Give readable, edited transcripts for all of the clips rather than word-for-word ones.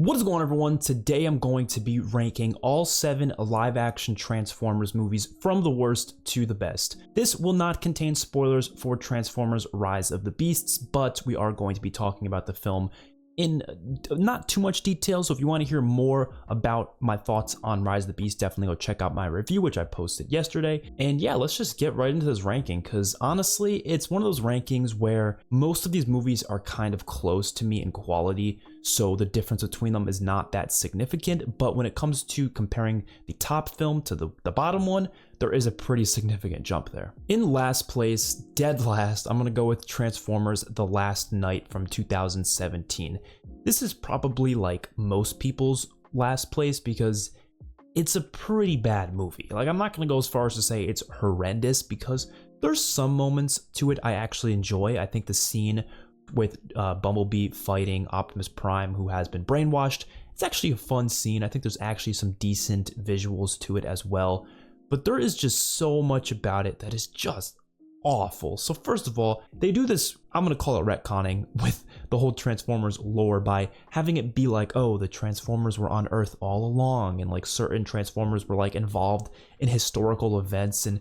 What is going on, everyone? Today I'm going to be ranking all 7 live-action Transformers movies from the worst to the best. This will not contain spoilers for Transformers Rise of the Beasts, but we are going to be talking about the film in not too much detail, so if you want to hear more about my thoughts on Rise of the Beast, definitely go check out my review, which I posted yesterday. And yeah, let's just get right into this ranking, because honestly, it's one of those rankings where most of these movies are kind of close to me in quality, so the difference between them is not that significant, but when it comes to comparing the top film to the bottom one, there is a pretty significant jump there. In last place, dead last, I'm gonna go with Transformers The Last Knight from 2017. This is probably like most people's last place because it's a pretty bad movie. Like, I'm not gonna go as far as to say it's horrendous because there's some moments to it I actually enjoy. I think the scene with Bumblebee fighting Optimus Prime, who has been brainwashed, it's actually a fun scene. I think there's actually some decent visuals to it as well. But there is just so much about it that is just awful. So first of all, they do this, I'm going to call it retconning, with the whole Transformers lore by having it be like, oh, the Transformers were on Earth all along, and like certain Transformers were like involved in historical events, and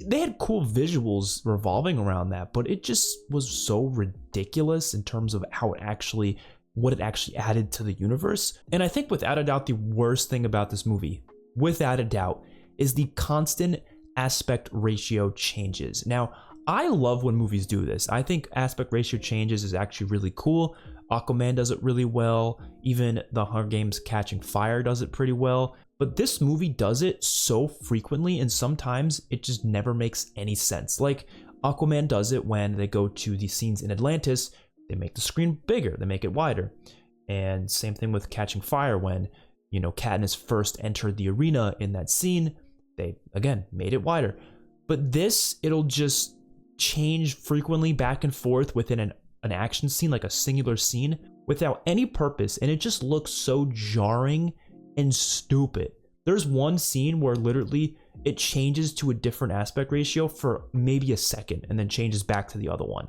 they had cool visuals revolving around that, but it just was so ridiculous in terms of how it actually, what it actually added to the universe. And I think without a doubt, the worst thing about this movie, without a doubt, is the constant aspect ratio changes. Now, I love when movies do this. I think aspect ratio changes is actually really cool. Aquaman does it really well. Even the Hunger Games Catching Fire does it pretty well. But this movie does it so frequently, and sometimes it just never makes any sense. Like, Aquaman does it when they go to the scenes in Atlantis. They make the screen bigger, they make it wider. And same thing with Catching Fire when, you know, Katniss first entered the arena in that scene. They, again, made it wider. But this, it'll just change frequently back and forth within an action scene, like a singular scene, without any purpose, and it just looks so jarring and stupid. There's one scene where literally it changes to a different aspect ratio for maybe a second and then changes back to the other one.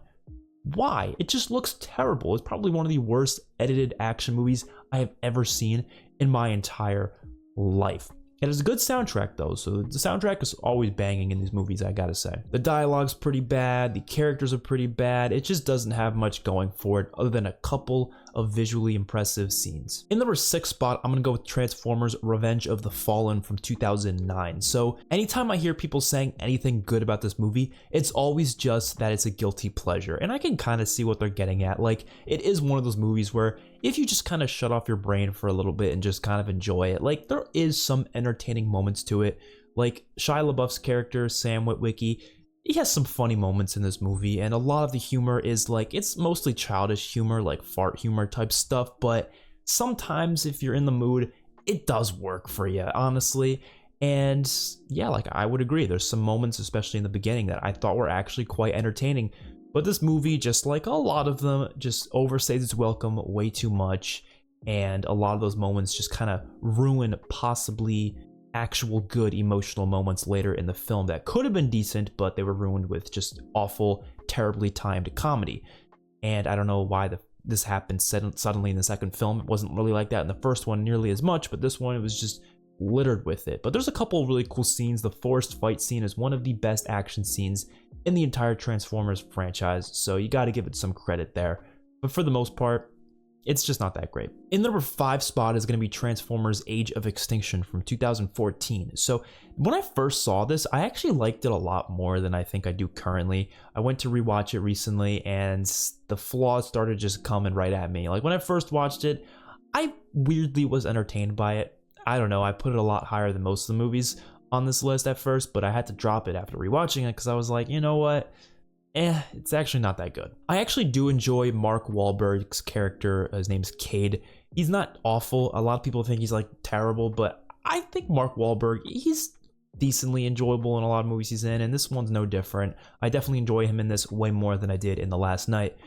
Why? It just looks terrible. It's probably one of the worst edited action movies I have ever seen in my entire life. It has a good soundtrack though, so the soundtrack is always banging in these movies, I gotta say. The dialogue's pretty bad, the characters are pretty bad, it just doesn't have much going for it other than a couple of visually impressive scenes. In the number 6 spot, I'm gonna go with Transformers Revenge of the Fallen from 2009. So anytime I hear people saying anything good about this movie, it's always just that it's a guilty pleasure. And I can kind of see what they're getting at. Like, it is one of those movies where if you just kind of shut off your brain for a little bit and just kind of enjoy it, like, there is some entertaining moments to it. Like, Shia LaBeouf's character, Sam Witwicky, he has some funny moments in this movie, and a lot of the humor is like, it's mostly childish humor, like fart humor type stuff, but sometimes if you're in the mood, it does work for you, honestly. And yeah, like, I would agree, there's some moments, especially in the beginning, that I thought were actually quite entertaining. But this movie, just like a lot of them, just overstays its welcome way too much, and a lot of those moments just kind of ruin possibly actual good emotional moments later in the film that could have been decent, but they were ruined with just awful, terribly timed comedy. And I don't know why this happened suddenly in the second film. It wasn't really like that in the first one nearly as much, but this one, it was just littered with it. But there's a couple of really cool scenes. The forest fight scene is one of the best action scenes in the entire Transformers franchise, so you got to give it some credit there. But for the most part, it's just not that great. In the number 5 spot is going to be Transformers Age of Extinction from 2014. So when I first saw this, I actually liked it a lot more than I think I do currently. I went to rewatch it recently, and the flaws started just coming right at me. Like, when I first watched it, I weirdly was entertained by it. I don't know, I put it a lot higher than most of the movies on this list at first, but I had to drop it after rewatching it because I was like, you know what? It's actually not that good. I actually do enjoy Mark Wahlberg's character. His name's Cade. He's not awful. A lot of people think he's like terrible, but I think Mark Wahlberg, he's decently enjoyable in a lot of movies he's in, and this one's no different. I definitely enjoy him in this way more than I did in The Last Knight.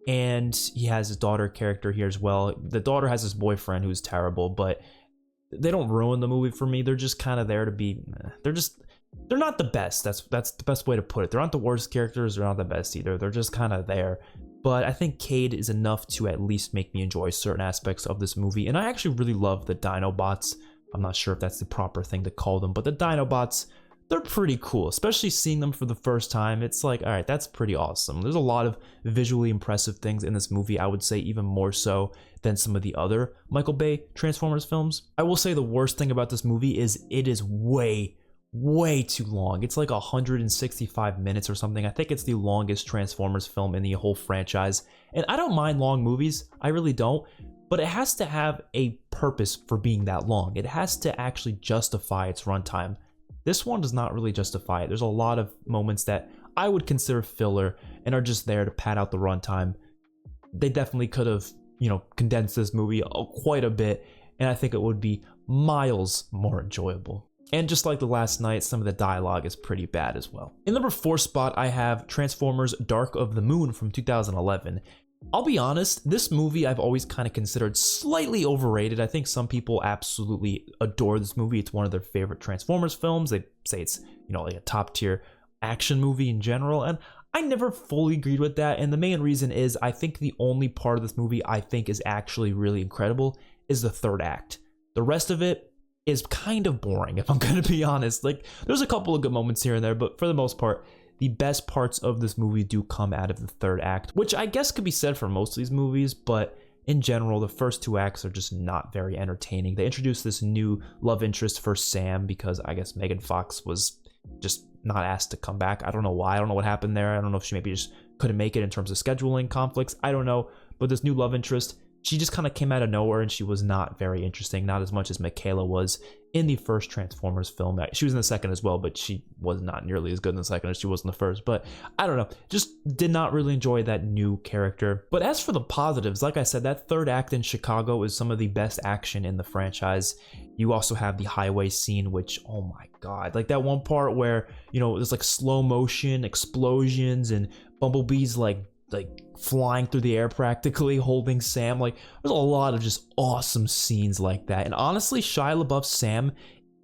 And he has his daughter character here as well. The daughter has his boyfriend who's terrible, but they don't ruin the movie for me. They're just kind of there to be, they're not the best. That's the best way to put it. They're not the worst characters. They're not the best either. They're just kind of there. but I think Cade is enough to at least make me enjoy certain aspects of this movie. And I actually really love the Dinobots. I'm not sure if that's the proper thing to call them, but the Dinobots, they're pretty cool, especially seeing them for the first time. It's like, all right, that's pretty awesome. There's a lot of visually impressive things in this movie, I would say even more so than some of the other Michael Bay Transformers films. I will say the worst thing about this movie is it is way too long. It's like 165 minutes or something. I think it's the longest Transformers film in the whole franchise. And I don't mind long movies, I really don't, but it has to have a purpose for being that long. It has to actually justify its runtime. This one does not really justify it. There's a lot of moments that I would consider filler and are just there to pad out the runtime. They definitely could have, condensed this movie quite a bit, and I think it would be miles more enjoyable. And just like the last night, some of the dialogue is pretty bad as well. In number 4 spot, I have Transformers Dark of the Moon from 2011. I'll be honest, this movie I've always kind of considered slightly overrated. I think some people absolutely adore this movie. It's one of their favorite Transformers films. They say it's, like a top tier action movie in general. And I never fully agreed with that. And the main reason is I think the only part of this movie I think is actually really incredible is the third act. The rest of it is kind of boring, if I'm going to be honest. Like, there's a couple of good moments here and there, but for the most part, the best parts of this movie do come out of the third act, which I guess could be said for most of these movies, but in general, the first 2 acts are just not very entertaining. They introduced this new love interest for Sam because I guess Megan Fox was just not asked to come back. I don't know why. I don't know what happened there. I don't know if she maybe just couldn't make it in terms of scheduling conflicts. I don't know. But this new love interest, she just kind of came out of nowhere, and she was not very interesting, not as much as Michaela was in the first Transformers film. She was in the second as well, but she was not nearly as good in the second as she was in the first. But I don't know, just did not really enjoy that new character. But as for the positives, like I said, that third act in Chicago is some of the best action in the franchise. You also have the highway scene, which, oh my god, like that one part where, there's like slow motion explosions and Bumblebee's like flying through the air practically holding Sam. Like, there's a lot of just awesome scenes like that. And honestly, Shia LaBeouf's Sam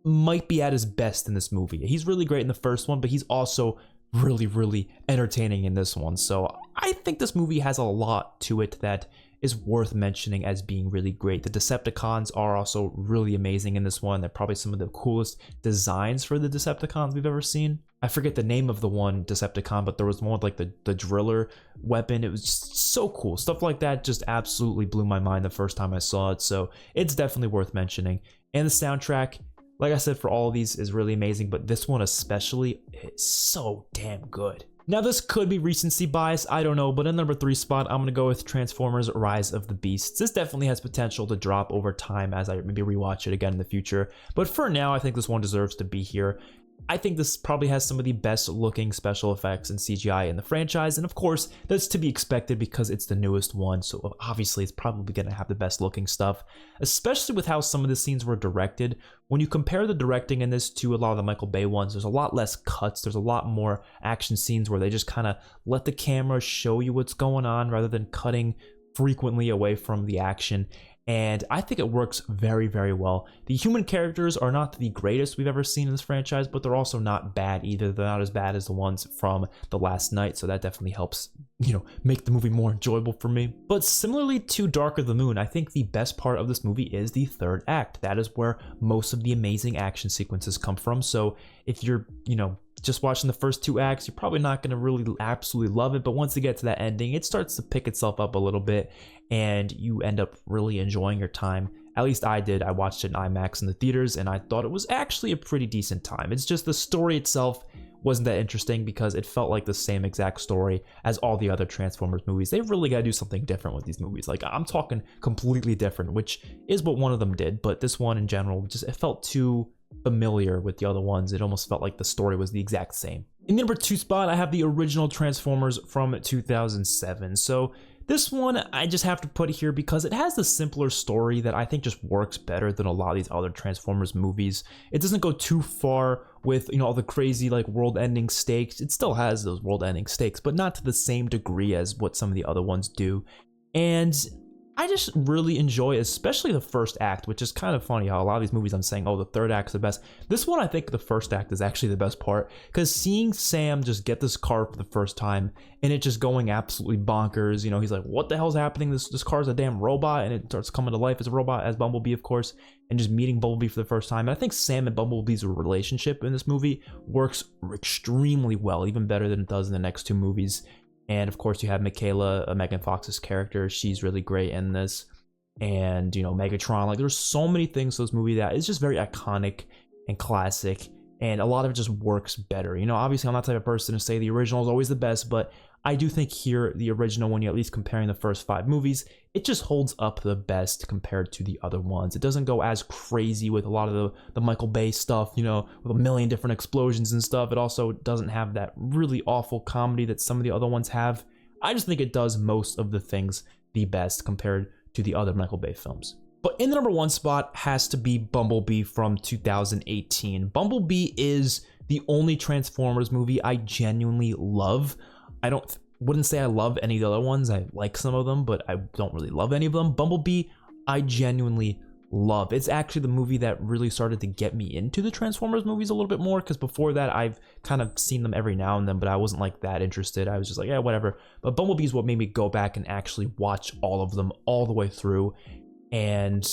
might be at his best in this movie. He's really great in the first one, but he's also really entertaining in this one. So I think this movie has a lot to it that is worth mentioning as being really great. The Decepticons are also really amazing in this one. They're probably some of the coolest designs for the Decepticons we've ever seen. I forget the name of the one Decepticon, but there was one with like the driller weapon. It was just so cool. Stuff like that just absolutely blew my mind the first time I saw it. So it's definitely worth mentioning. And the soundtrack, like I said, for all of these is really amazing, but this one especially is so damn good. Now, this could be recency bias, I don't know, but in number 3 spot, I'm going to go with Transformers Rise of the Beasts. This definitely has potential to drop over time as I maybe rewatch it again in the future, but for now, I think this one deserves to be here. I think this probably has some of the best looking special effects and CGI in the franchise, and of course, that's to be expected because it's the newest one, so obviously it's probably going to have the best looking stuff, especially with how some of the scenes were directed. When you compare the directing in this to a lot of the Michael Bay ones, there's a lot less cuts, there's a lot more action scenes where they just kind of let the camera show you what's going on rather than cutting frequently away from the action. And I think it works very well. The human characters are not the greatest we've ever seen in this franchise, but they're also not bad either. They're not as bad as the ones from The Last Night, so that definitely helps, make the movie more enjoyable for me. But similarly to Dark of the Moon, I think the best part of this movie is the third act. That is where most of the amazing action sequences come from. So if you're, just watching the first 2 acts, you're probably not going to really absolutely love it, but once you get to that ending, it starts to pick itself up a little bit, and you end up really enjoying your time. At least I did. I watched it in IMAX in the theaters, and I thought it was actually a pretty decent time. It's just the story itself wasn't that interesting because it felt like the same exact story as all the other Transformers movies. They really got to do something different with these movies. Like, I'm talking completely different, which is what one of them did, but this one in general, it felt too familiar with the other ones. It almost felt like the story was the exact same. In number 2 spot, I have the original Transformers from 2007. So this one I just have to put here because it has the simpler story that I think just works better than a lot of these other Transformers movies. It doesn't go too far with, all the crazy like world-ending stakes. It still has those world-ending stakes, but not to the same degree as what some of the other ones do. And I just really enjoy, especially the first act, which is kind of funny how a lot of these movies I'm saying, oh, the third act's the best. This one, I think the first act is actually the best part, because seeing Sam just get this car for the first time and it just going absolutely bonkers, you know, he's like, what the hell's happening? This car's a damn robot, and it starts coming to life as a robot, as Bumblebee, of course, and just meeting Bumblebee for the first time. And I think Sam and Bumblebee's relationship in this movie works extremely well, even better than it does in the next two movies. And of course, you have Michaela, Megan Fox's character. She's really great in this. And, you know, Megatron. Like, there's so many things to this movie that is just very iconic and classic. And a lot of it just works better. You know, obviously, I'm not the type of person to say the original is always the best, but I do think here, the original, when you're at least comparing the first 5 movies, it just holds up the best compared to the other ones. It doesn't go as crazy with a lot of the Michael Bay stuff, you know, with a million different explosions and stuff. It also doesn't have that really awful comedy that some of the other ones have. I just think it does most of the things the best compared to the other Michael Bay films. But in the number 1 spot has to be Bumblebee from 2018. Bumblebee is the only Transformers movie I genuinely love. I wouldn't say I love any of the other ones. I like some of them, but I don't really love any of them. Bumblebee, I genuinely love. It's actually the movie that really started to get me into the Transformers movies a little bit more, because before that, I've kind of seen them every now and then, but I wasn't like that interested. I was just like, yeah, whatever. But Bumblebee is what made me go back and actually watch all of them all the way through. And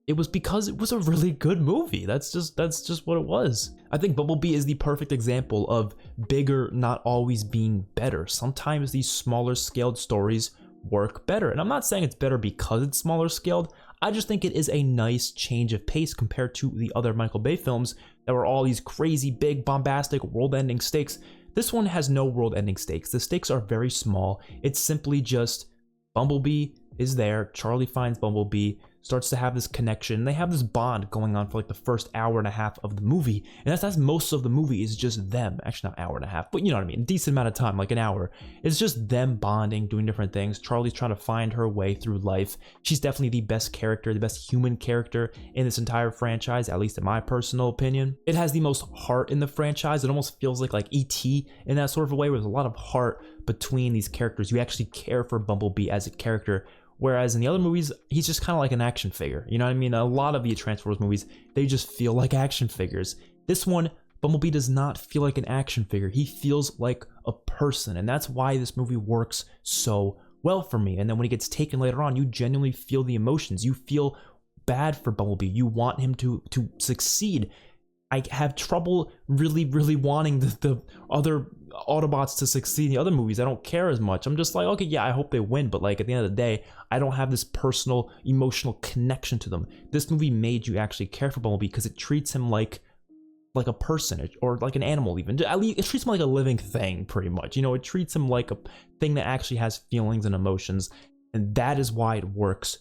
it was because it was a really good movie. That's just what it was. I think Bumblebee is the perfect example of bigger not always being better. Sometimes these smaller scaled stories work better. And I'm not saying it's better because it's smaller scaled. I just think it is a nice change of pace compared to the other Michael Bay films that were all these crazy, big, bombastic, world-ending stakes. This one has no world-ending stakes. The stakes are very small. It's simply just Bumblebee is there, Charlie finds Bumblebee, starts to have this connection. They have this bond going on for like the first hour and a half of the movie, and that's most of the movie is just them. Actually, not hour and a half, but you know what I mean, a decent amount of time, like an hour. It's just them bonding, doing different things. Charlie's trying to find her way through life. She's definitely the best character, the best human character in this entire franchise, at least in my personal opinion. It has the most heart in the franchise. It almost feels like E.T. in that sort of a way, where there's a lot of heart between these characters. You actually care for Bumblebee as a character. Whereas in the other movies, he's just kind of like an action figure. You know what I mean? A lot of the Transformers movies, they just feel like action figures. This one, Bumblebee does not feel like an action figure. He feels like a person. And that's why this movie works so well for me. And then when he gets taken later on, you genuinely feel the emotions. You feel bad for Bumblebee. You want him to succeed. I have trouble really wanting the other Autobots to succeed in the other movies. I don't care as much. I'm just like, okay, yeah, I hope they win, but like at the end of the day, I don't have this personal, emotional connection to them. This movie made you actually care for Bumblebee because it treats him like a person, or like an animal even. It treats him like a living thing, pretty much. You know, it treats him like a thing that actually has feelings and emotions, and that is why it works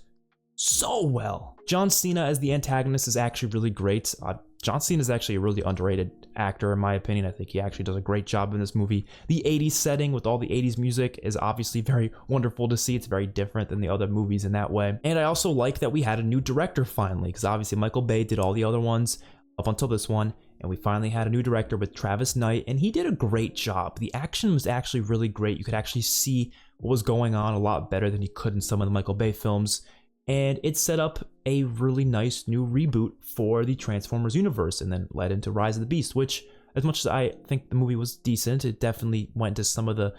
so well. John Cena as the antagonist is actually really great. John Cena is actually a really underrated actor in my opinion. I think he actually does a great job in this movie. The 80s setting with all the 80s music is obviously very wonderful to see. It's very different than the other movies in that way. And I also like that we had a new director finally, because obviously Michael Bay did all the other ones up until this one, and we finally had a new director with Travis Knight, and he did a great job. The action was actually really great. You could actually see what was going on a lot better than you could in some of the Michael Bay films. And it set up a really nice new reboot for the Transformers universe, and then led into Rise of the Beast, which, as much as I think the movie was decent, it definitely went to some of the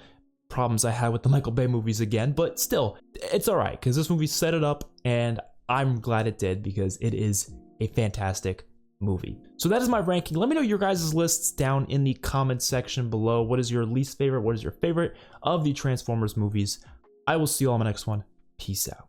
problems I had with the Michael Bay movies again, but still, it's alright, because this movie set it up, and I'm glad it did, because it is a fantastic movie. So that is my ranking. Let me know your guys' lists down in the comments section below. What is your least favorite? What is your favorite of the Transformers movies? I will see you all in my next one. Peace out.